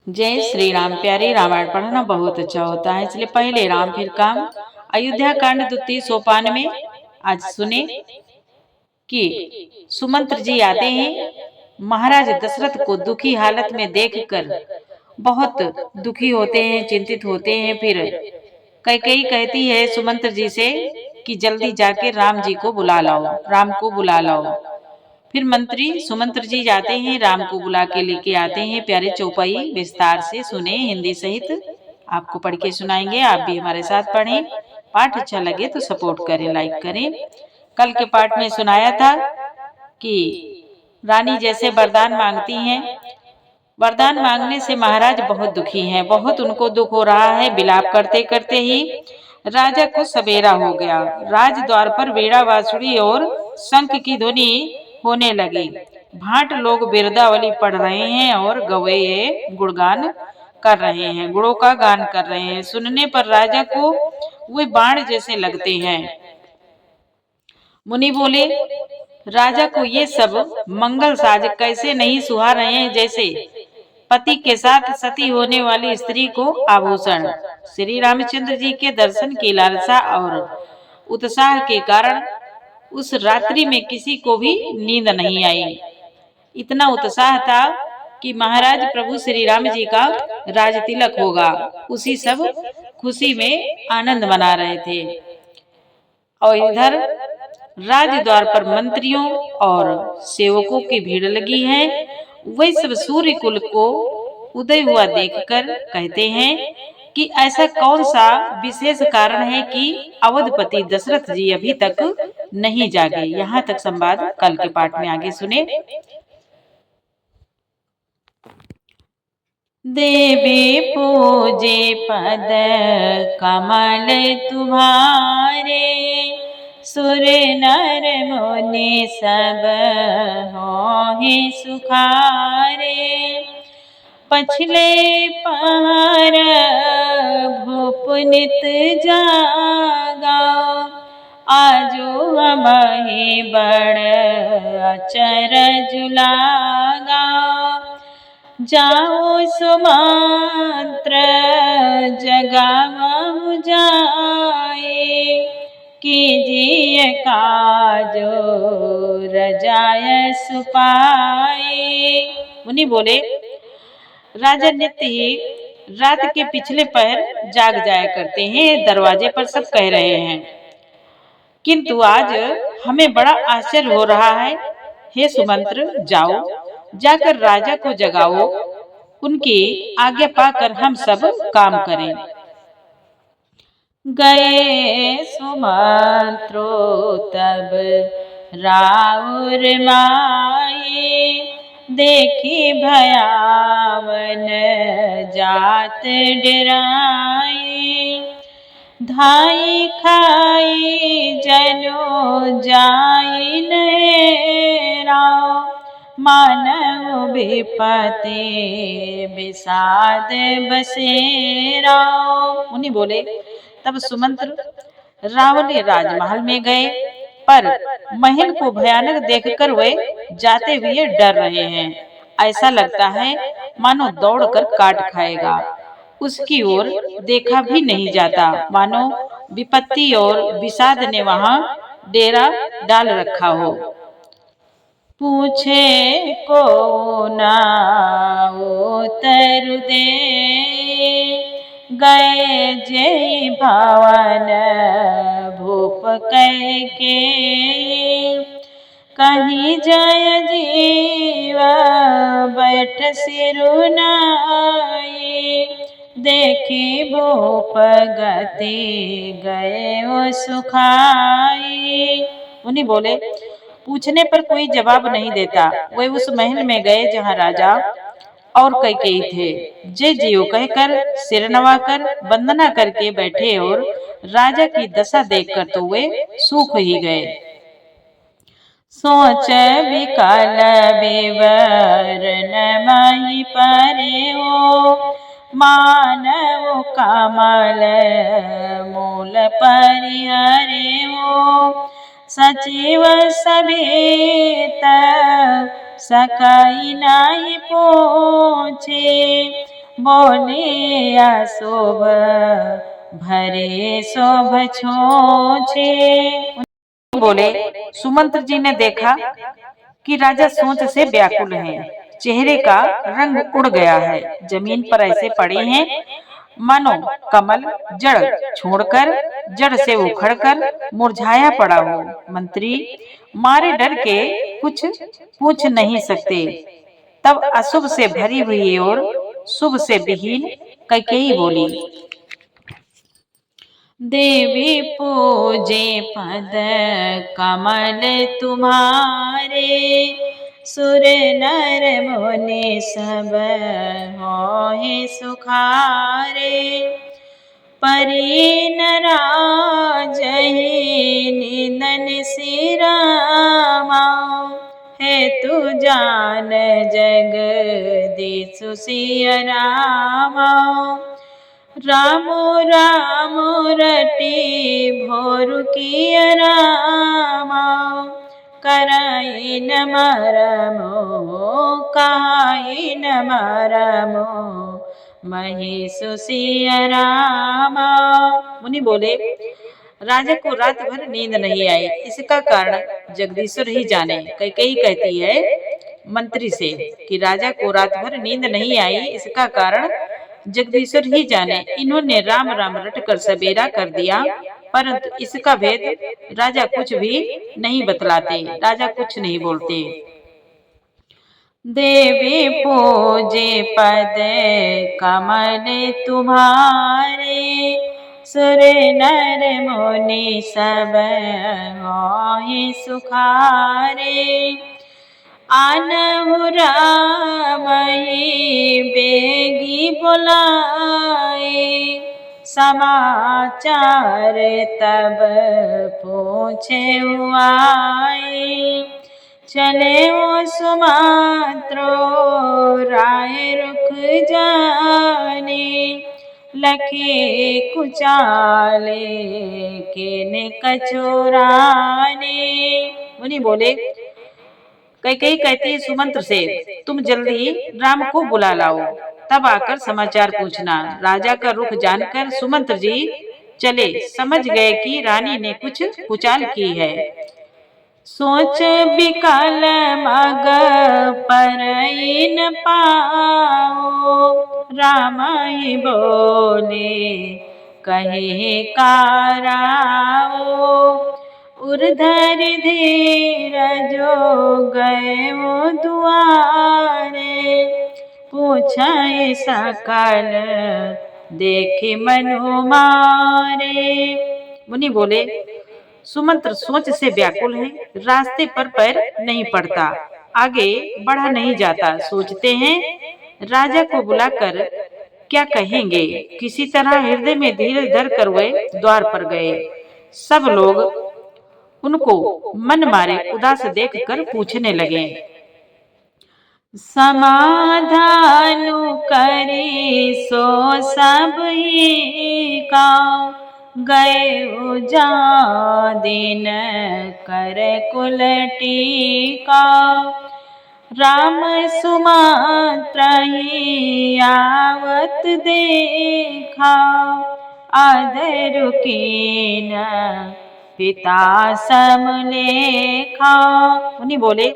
जय श्री राम। प्यारे रामायण पढ़ना बहुत अच्छा होता है, इसलिए पहले राम फिर काम। अयोध्या कांड द्वितीय सोपान में आज सुने कि सुमंत्र जी आते हैं। महाराज दशरथ को दुखी हालत में देखकर बहुत दुखी होते हैं, चिंतित होते हैं। फिर कैकेयी कहती है सुमंत्र जी से कि जल्दी जाके राम जी को बुला लाओ, राम को बुला लाओ। फिर मंत्री सुमंत्र जी जाते हैं, राम को बुला के लेके आते हैं। प्यारे चौपाई विस्तार से सुने, हिंदी सहित आपको पढ़ के सुनाएंगे, आप भी हमारे साथ पढ़ें। पाठ अच्छा लगे तो सपोर्ट करें, लाइक करें। कल के पाठ में सुनाया था कि रानी जैसे वरदान मांगती हैं। वरदान मांगने से महाराज बहुत दुखी हैं, बहुत उनको दुख हो रहा है। विलाप करते करते ही राजा को सवेरा हो गया। राजद्वार पर वीणा बांसुरी और शंख की ध्वनि होने लगी। भाट लोग बिरदावली पढ़ रहे हैं और गवैये गुणगान कर रहे हैं, गुणों का गान कर रहे हैं। सुनने पर राजा को वे बाण जैसे लगते हैं। मुनि बोले, राजा को ये सब मंगल साज कैसे नहीं सुहा रहे हैं, जैसे पति के साथ सती होने वाली स्त्री को आभूषण। श्री रामचंद्र जी के दर्शन की लालसा और उत्साह के कारण उस रात्रि में किसी को भी नींद नहीं आई। इतना उत्साह था कि महाराज प्रभु श्री राम जी का राज तिलक होगा, उसी सब खुशी में आनंद मना रहे थे। और इधर राजद्वार पर मंत्रियों और सेवकों की भीड़ लगी है। वे सब सूर्य कुल को उदय हुआ देखकर कहते हैं कि ऐसा कौन सा विशेष कारण है कि अवधपति दशरथ जी अभी तक नहीं जागे। यहाँ तक संवाद कल के पाठ में आगे सुने। देवी पूजे पद कमल तुम्हारे, सुर नर मुनि सब होहि सुखारे। पछले पहर भूप नित जागा, आजो हमहि बड़ अचरज लागा। जाओ सुमंत्र जगावहु जाए, कीजिए काजो रजाय सुपाए। मुनि बोले, राजा नित्य ही रात के पिछले पहर जाग जाया करते हैं, दरवाजे पर सब कह रहे हैं, किंतु आज हमें बड़ा आश्चर्य हो रहा है। हे सुमंत्र, जाओ जाकर राजा को जगाओ, उनकी आज्ञा पाकर हम सब काम करें। गए सुमंत्रो तब राउर माए, देखी भयावन जात डराए। धाई खाई जनो जाई नराव, मानव विपते विषाद बसेरा। मुनि बोले, तब सुमंत्र रावण राजमहल में गए, पर महल को भयानक देखकर वे जाते हुए डर रहे हैं। ऐसा लगता है मानो दौड़कर काट खाएगा। उसकी ओर देखा भी नहीं जाता, मानो विपत्ति और विषाद ने वहां डेरा डाल रखा हो। पूछे को ना उतर दे, गए जय भवन भूप कह के। कहीं जय जीव बैठ सिरुनाई, देखी भूप गति गए वो सुखाई। मुनि बोले, पूछने पर कोई जवाब नहीं देता। वे उस महल में गए जहाँ राजा और कैकेयी थे। जय जियो कहकर सिर नवाकर वंदना करके बैठे और राजा की दशा देखकर तो वे सूख ही गए। सोच विकल विवरण मही परे हो, मानव कमल मूल परिहरे हो। सचिव सभेत सकई नहीं पूछे, बोले अशोभ भरे शोभ छोचे। बोले सुमंत्र जी ने देखा कि राजा सोच से व्याकुल हैं। चेहरे का रंग उड़ गया है, जमीन पर ऐसे पड़े हैं मानो कमल जड़ छोड़कर जड़ से उखड़कर मुरझाया पड़ा हो। मंत्री मारे डर के कुछ पूछ नहीं सकते। तब अशुभ से भरी हुई और शुभ से विहीन कैकेयी बोली, देवी पूजे पद कमल तुम्हारे, सुर नर मुनि सब होए सुखारे। परी न राजहि निंदन सिरामा, है तू जान जगदीशु सिया रामा। राम राम रटी भोर किया रामा, कराई न मरमो काई न मरमो, महेशु सिया रामा। मुनि बोले राजा को रात भर नींद नहीं आई, इसका कारण जगदीश्वर ही जाने। कैकेयी कहती है मंत्री से कि राजा को रात भर नींद नहीं आई, इसका कारण जगदीश्वर ही जाने। इन्होंने राम राम रटकर सवेरा कर दिया, परंतु इसका भेद राजा कुछ भी नहीं बतलाते, राजा कुछ नहीं बोलते। देवी पूजे पद कमल तुम्हारे, सुर नर मुनि सब होए सुखारे। आनहु रामहि बेगी बुलाए, समाचार तब पूछे आए। चले वो सुमात्रो राय रुख जाने, लखे कुचाले के कचोराने। मुनि बोले कैकेयी कहती है सुमंत्र से, तुम जल्दी राम को बुला लाओ, तब आकर समाचार पूछना। राजा का रुख जानकर सुमंत्र जी चले, समझ गए कि रानी ने कुछ कुचाल की है। सोच विकल मग पर न पाओ, राम ही बोले कहे काराओ। उर्धर धीर जो गए वो दुआरे, पूछे सकल देखे मनु मारे। मुनि बोले सुमंत्र सोच से व्याकुल है, रास्ते पर पैर नहीं पड़ता, आगे बढ़ा नहीं जाता। सोचते हैं राजा को बुलाकर क्या कहेंगे। किसी तरह हृदय में धीरज धर कर वे द्वार पर गए। सब लोग उनको मन मारे उदास देखकर पूछने लगे, समाधानु करी सो सब ही का, गए जा दिन कर कुल टीका। राम सुमात्र ही आवत देखा, आदर कीन पिता समलेखा। मुनि बोले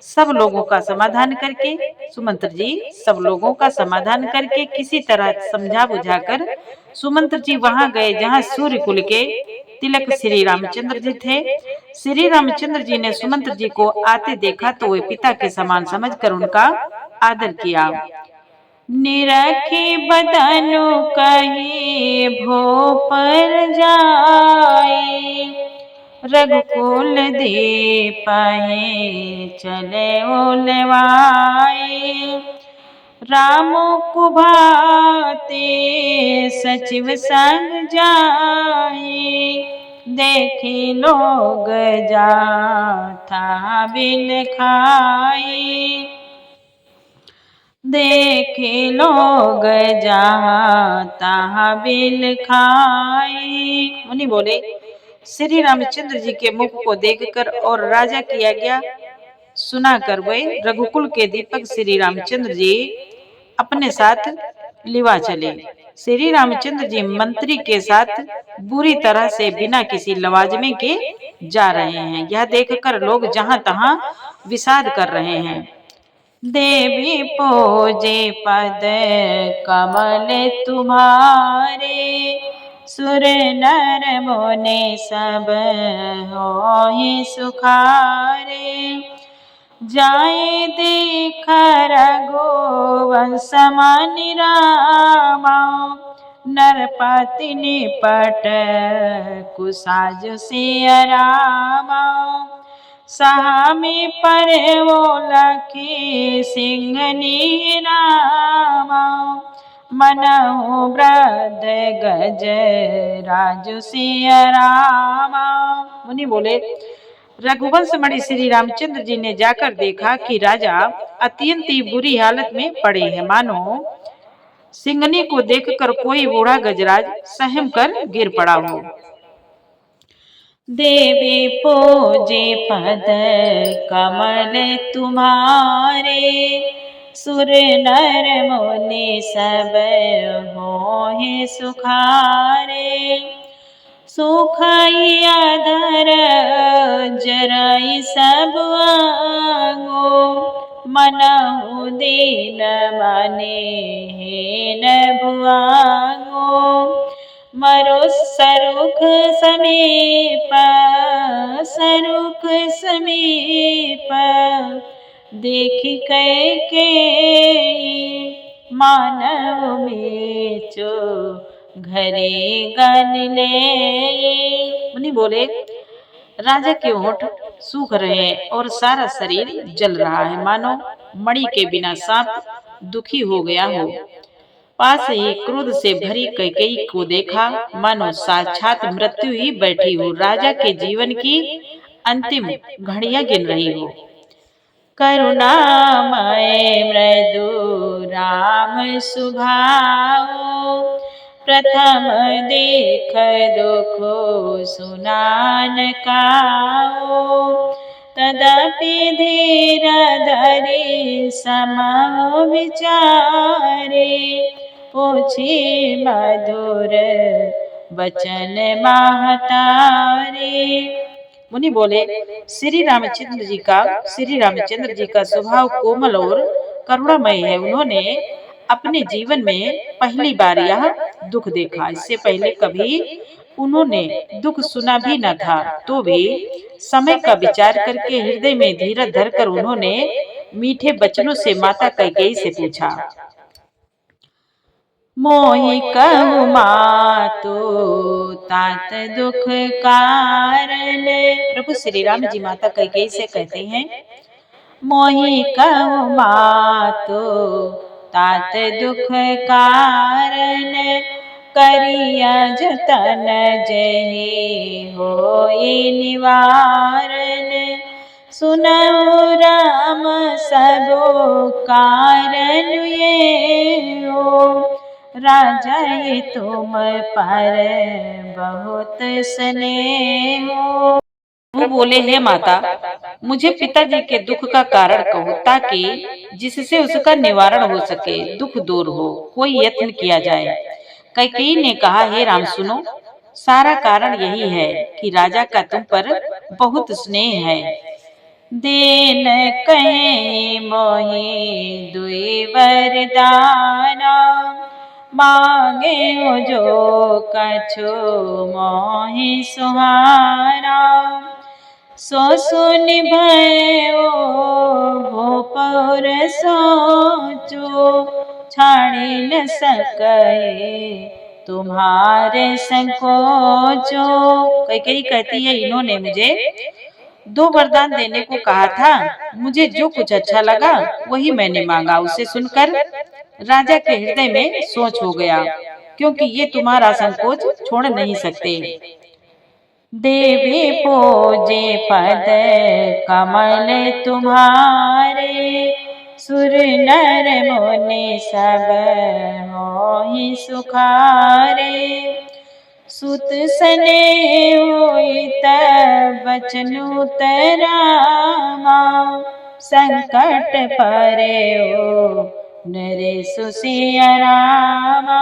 सब लोगों का समाधान करके, सुमंत्र जी सब लोगों का समाधान करके किसी तरह समझा बुझाकर सुमंत्र जी वहां गए जहां सूर्य कुल के तिलक श्री रामचंद्र जी थे। श्री रामचंद्र जी ने सुमंत्र जी को आते देखा तो वे पिता के समान समझकर उनका आदर किया। निरखी बदनु कही भो पर जाए, रघुकुल दीपहे चले ओलवाए। राम कुभाते सचिव संग जाए, देखी लोग जाथा बिल खाए। देखे लोग जाता बिल खाए। मुनि बोले श्री रामचंद्र जी के मुख को देखकर और राजा की आज्ञा सुनाकर वे रघुकुल के दीपक श्री रामचंद्र जी अपने साथ लिवा चले। श्री रामचंद्र जी मंत्री के साथ बुरी तरह से बिना किसी लवाजमे के जा रहे हैं। यह देखकर लोग जहां तहां विषाद कर रहे हैं। देवी पूजे पद कमल तुम्हारे, सुर नर मुनि सब होहि सुखारे। जाए देख रघुवंश मनि रामा, नरपति निपट कुसाज सिया रामा। सामी पर वो लखी सिंह रामा, मनहु वृद्ध गज राजु सिया रामा। मुनि बोले, रघुवंश मणि श्री रामचंद्र जी ने जाकर देखा कि राजा अत्यंत ही बुरी हालत में पड़े हैं, मानो सिंगनी को देखकर कोई बूढ़ा गजराज सहम कर गिर पड़ा हो। देवी पूजे पद कमल तुम्हारे, सुर नर मुनि सब होहि सुखारे। सुखाई अधर जराई सब आंगो, मनहु दीन मने हेन भुआंगो। मरो सरुख समीप सरुख समीप, देख के मानव मेचो घरे गन ले। मुनि बोले, राजा के होंठ सूख रहे हैं और सारा शरीर जल रहा है, मानो मणि के बिना सांप दुखी हो गया हो। पास ही क्रोध से भरी कैकेयी को देखा, मानो साक्षात मृत्यु ही बैठी हो, राजा के जीवन की अंतिम घड़ियां गिन रही हो। करुणामय मृदु राम सुभाओ, प्रथम देख दुख सुनान काओ। तदपि धीर धरि समो विचारे, पूछी मधुर बचन महतारे। मुनि बोले, श्री रामचंद्र जी का स्वभाव कोमल और करुणामय है। उन्होंने अपने जीवन में पहली बार यह दुख देखा। इससे पहले कभी उन्होंने दुख सुना भी न था। तो भी समय का विचार करके हृदय में धीरज धरकर उन्होंने मीठे बचनों से माता कैकेयी से पूछा, मोहि कहु मातु तात दुख कारण। प्रभु श्री राम जी माता कैकेयी से कहते हैं, मोहि कहु मातु तात दुख कारण। करिया जतन जहि होई निवारण। सुनहु राम सबो कारण ये हो, राजा ये तुम पर बहुत स्नेहो। वो बोले, हे माता, मुझे पिताजी के दुख का कारण कहो, ताकि जिससे उसका निवारण हो सके, दुख दूर हो, कोई यत्न किया जाए। कैकेयी ने कहा, हे राम सुनो, सारा कारण यही है कि राजा का तुम पर बहुत स्नेह है। देन कहे मोहि दुई वरदाना, मांगे हो जो कछु मोहि सुहाना। सो सुनि भयो भोपर सोचो, छाड़ी न सके तुम्हारे संकोचो। कैकेयी कहती है, इन्होंने मुझे 2 वरदान देने को कहा था। मुझे जो कुछ अच्छा लगा वही मैंने मांगा। उसे सुनकर राजा के हृदय में सोच हो गया, क्योंकि ये तुम्हारा संकोच छोड़ नहीं सकते। देवी पूजे पद कमल तुम्हारे, सुर नर मुनि सब होहि सुखारे। सुत सने होई तब बचनु तरामा, संकट परे हो नरेशु सिया रामा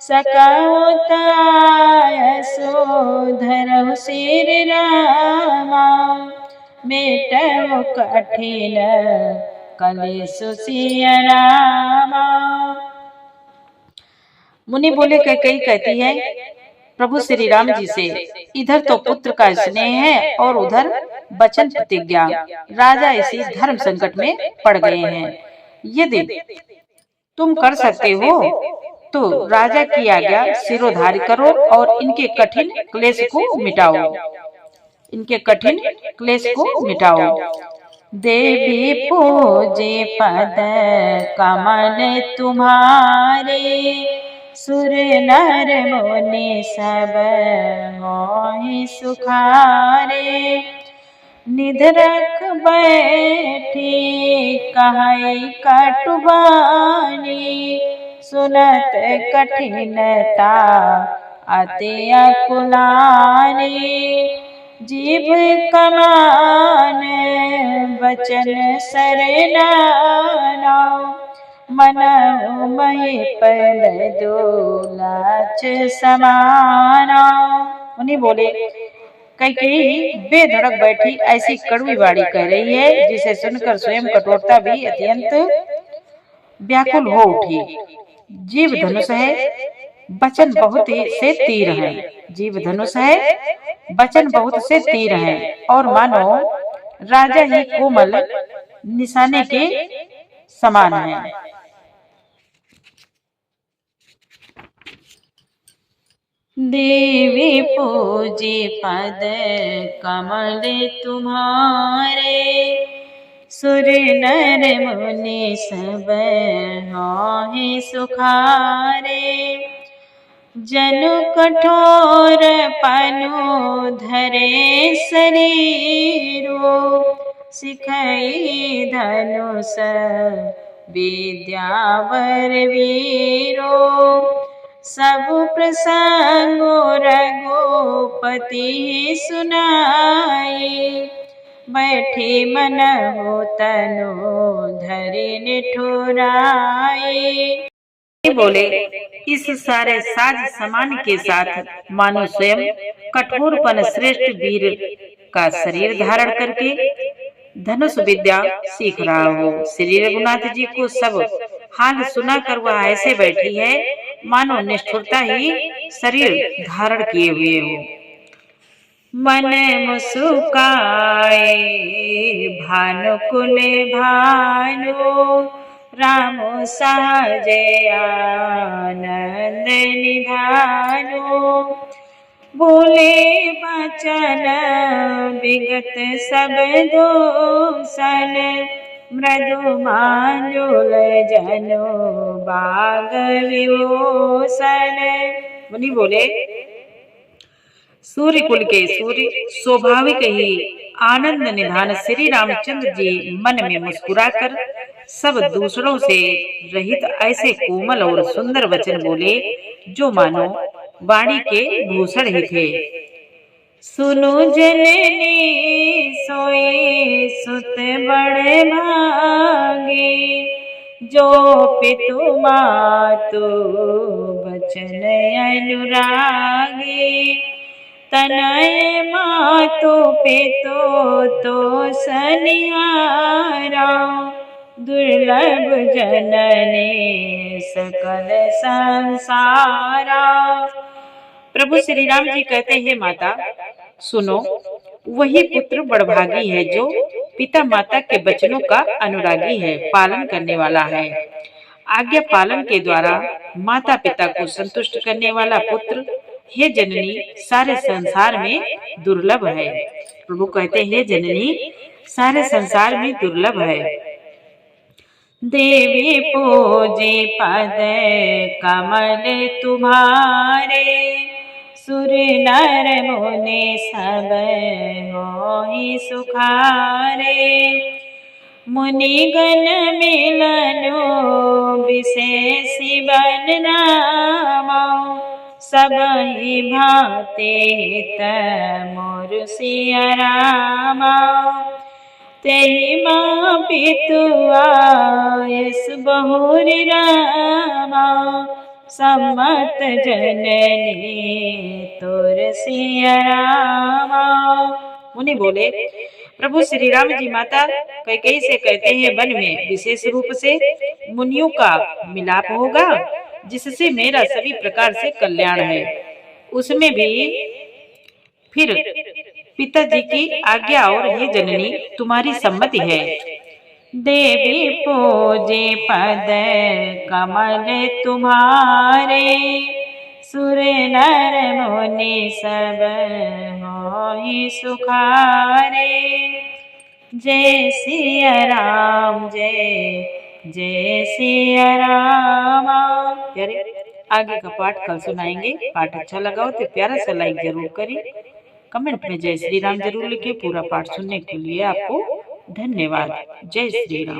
सकौताय धरहु सिर रामा मेटहु कठिन कलेशु सिया रामा। मुनि बोले कैकेयी कहती है प्रभु श्री राम जी से, इधर तो पुत्र का स्नेह है और उधर वचन प्रतिज्ञा। राजा इसी धर्म संकट में पड़ गए हैं। यदि तुम कर सकते हो तो राजा की आज्ञा सिरोधार्य करो और इनके कठिन क्लेश को मिटाओ। इनके कठिन क्लेश को मिटाओ। देवी पूजे पद कमल तुम्हारे सुर नर मुनि सब मोहि सुखारे निधरख बैठी कहै कटुबानी सुनत कठिनता अति अकुलानी जीव कमान वचन सरनाना मनहु महि पर दुलाच समाना। उन्हीं बोले कैकेयी बेधड़क बैठी ऐसी कड़वी बाड़ी कह रही है जिसे सुनकर स्वयं कठोरता भी अत्यंत व्याकुल हो उठी। जीव धनुष है वचन बहुत से तीर हैं। जीव धनुष है वचन बहुत से तीर हैं और मानो राजा ही कोमल निशाने के समान है। देवी पूजी पद कमल तुम्हारे सुर नर मुनि सब मोहि सुखारे जनु कठोर पनु धरे शरीरो सिखई धनुष विद्यावर वीरो सब प्रसंगो रघुपति सुनाई बैठी मन हो तनु धरि निठुराई। बोले इस सारे साज समान के साथ मानो स्वयं कठोरपन श्रेष्ठ वीर का शरीर धारण करके धनुष विद्या सीख रहा हो। श्री रघुनाथ जी को सब हाल सुनाकर वह ऐसे बैठी है मानो निष्ठुरता ही शरीर धारण किए हुए हो। मन मुस्काए भानुकुल भानु राम सहज आनंद निधानु बोले बचन विगत सब दोषन मृदु मांजुल जनो बाग विभूषण। मुनि बोले सूर्य कुल के सूर्य स्वाभाविक ही आनंद निधान श्री रामचंद्र जी मन में मुस्कुराकर सब दूसरों से रहित ऐसे कोमल और सुंदर वचन बोले जो मानो वाणी के भूषण ही थे। सुनो जननी सोए सुत बड़े भागे जो पितु मातु बचन अनुरागे तनय मातु पितु तो सनिहारा दुर्लभ जनने सकल संसारा। प्रभु श्री राम जी कहते हैं माता सुनो वही पुत्र बड़भागी है जो पिता माता के वचनों का अनुरागी है, पालन करने वाला है। आज्ञा पालन के द्वारा माता पिता को संतुष्ट करने वाला पुत्र हे जननी सारे संसार में दुर्लभ है। प्रभु कहते हैं जननी सारे संसार में दुर्लभ है। देवी पूजे पद कमल तुम्हारे सुर नर मुनि सब मोहि सुखारे मुनि गण मिलनु विशेष बन नामा सबहि भाते मोर सिया रामा तेहि माँ पितुआ यस बहुरी रामा सम्मत जननी तोर सिया रामा। मुनि बोले, प्रभु श्री राम जी माता कैकेयी से कहते हैं, वन में विशेष रूप से मुनियों का मिलाप होगा, जिससे मेरा सभी प्रकार से कल्याण है। उसमें भी फिर पिताजी की आज्ञा और हे जननी तुम्हारी सम्मति है। देवी पूजे पद कमल तुम्हारे, सुर नर मुनि सब होहि सुखारे। जय सिया राम, जय जय सिया राम। प्यारे, आगे का पाठ कल सुनाएंगे। पाठ अच्छा लगा हो तो प्यारा सा लाइक जरूर करें, कमेंट में जय श्री राम जरूर लिखें। पूरा पाठ सुनने के लिए आपको धन्यवाद। जय श्री राम।